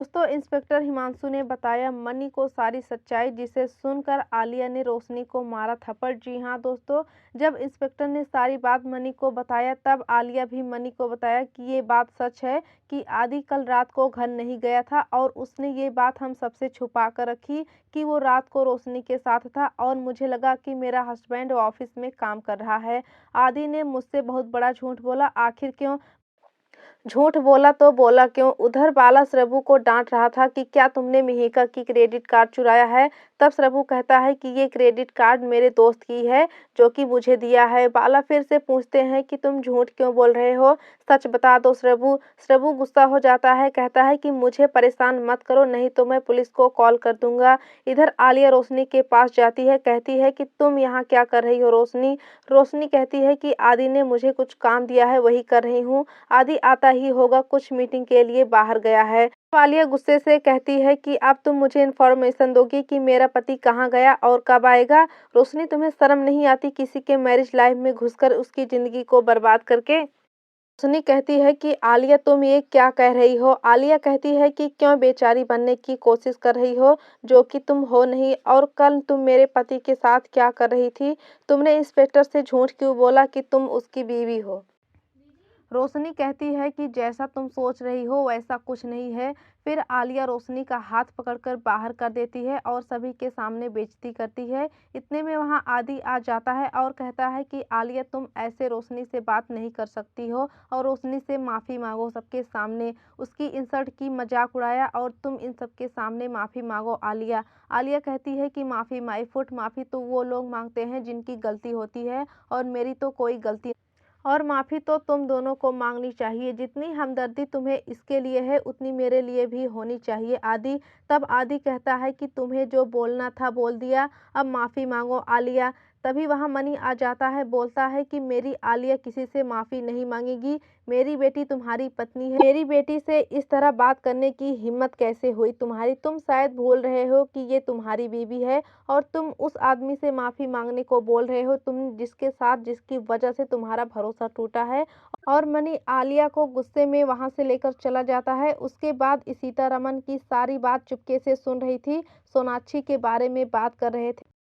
दोस्तों, इंस्पेक्टर हिमांशु ने बताया मनी को सारी सच्चाई, जिसे सुनकर आलिया ने रोशनी को मारा थप्पड़। जी हाँ दोस्तों, जब इंस्पेक्टर ने सारी बात मनी को बताया तब आलिया भी मनी को बताया कि ये बात सच है कि आदि कल रात को घर नहीं गया था और उसने ये बात हम सबसे छुपा कर रखी कि वो रात को रोशनी के साथ था और मुझे लगा कि मेरा हस्बैंड ऑफिस में काम कर रहा है। आदि ने मुझसे बहुत बड़ा झूठ बोला, आखिर क्यों झूठ बोला तो बोला क्यों? उधर बाला श्रभु को डांट रहा था कि क्या तुमने मिहिका की क्रेडिट कार्ड चुराया है? तब श्रभु कहता है कि ये क्रेडिट कार्ड मेरे दोस्त की है जो कि मुझे दिया है। बाला फिर से पूछते हैं कि तुम झूठ क्यों बोल रहे हो, सच बता दो श्रभु। श्रभु गुस्सा हो जाता है, कहता है कि मुझे परेशान मत करो, नहीं तो मैं पुलिस को कॉल कर दूंगा। इधर आलिया रोशनी के पास जाती है, कहती है कि तुम यहाँ क्या कर रही हो रोशनी? रोशनी कहती है कि आदि ने मुझे कुछ काम दिया है, वही कर रही हूँ। आदि आता ही होगा, कुछ मीटिंग के लिए बाहर गया है। तब आलिया गुस्से से कहती है कि अब तुम मुझे इन्फॉर्मेशन दोगी कि मेरा पति कहाँ गया और कब आएगा? रोशनी, तुम्हें शर्म नहीं आती किसी के मैरिज लाइफ में घुसकर उसकी जिंदगी को बर्बाद करके? रोशनी कहती है कि आलिया तुम ये क्या कह रही हो? आलिया कहती है कि क्यों बेचारी बनने की कोशिश कर रही हो जो कि तुम हो नहीं, और कल तुम मेरे पति के साथ क्या कर रही थी? तुमने इंस्पेक्टर से झूठ क्यों बोला कि तुम उसकी बीवी हो? रोशनी कहती है कि जैसा तुम सोच रही हो वैसा कुछ नहीं है। फिर आलिया रोशनी का हाथ पकड़कर बाहर कर देती है और सभी के सामने बेइज्जती करती है। इतने में वहां आदि आ जाता है और कहता है कि आलिया तुम ऐसे रोशनी से बात नहीं कर सकती हो और रोशनी से माफ़ी मांगो सबके सामने। उसकी इंसल्ट की, मजाक उड़ाया और तुम इन सबके सामने माफ़ी मांगो आलिया। आलिया कहती है कि माफ़ी माई फुट, माफ़ी तो वो लोग मांगते हैं जिनकी गलती होती है और मेरी तो कोई गलती, और माफ़ी तो तुम दोनों को मांगनी चाहिए। जितनी हमदर्दी तुम्हें इसके लिए है उतनी मेरे लिए भी होनी चाहिए आदि। तब आदि कहता है कि तुम्हें जो बोलना था बोल दिया, अब माफ़ी मांगो आलिया। तभी वहाँ मनी आ जाता है, बोलता है कि मेरी आलिया किसी से माफ़ी नहीं मांगेगी, मेरी बेटी तुम्हारी पत्नी है, मेरी बेटी से इस तरह बात करने की हिम्मत कैसे हुई तुम्हारी? तुम शायद भूल रहे हो कि ये तुम्हारी बीवी है और तुम उस आदमी से माफ़ी मांगने को बोल रहे हो, तुम जिसके साथ, जिसकी वजह से तुम्हारा भरोसा टूटा है। और मनी आलिया को गुस्से में वहां से लेकर चला जाता है। उसके बाद इशिता रमन की सारी बात चुपके से सुन रही थी। सोनाक्षी के बारे में बात कर रहे थे।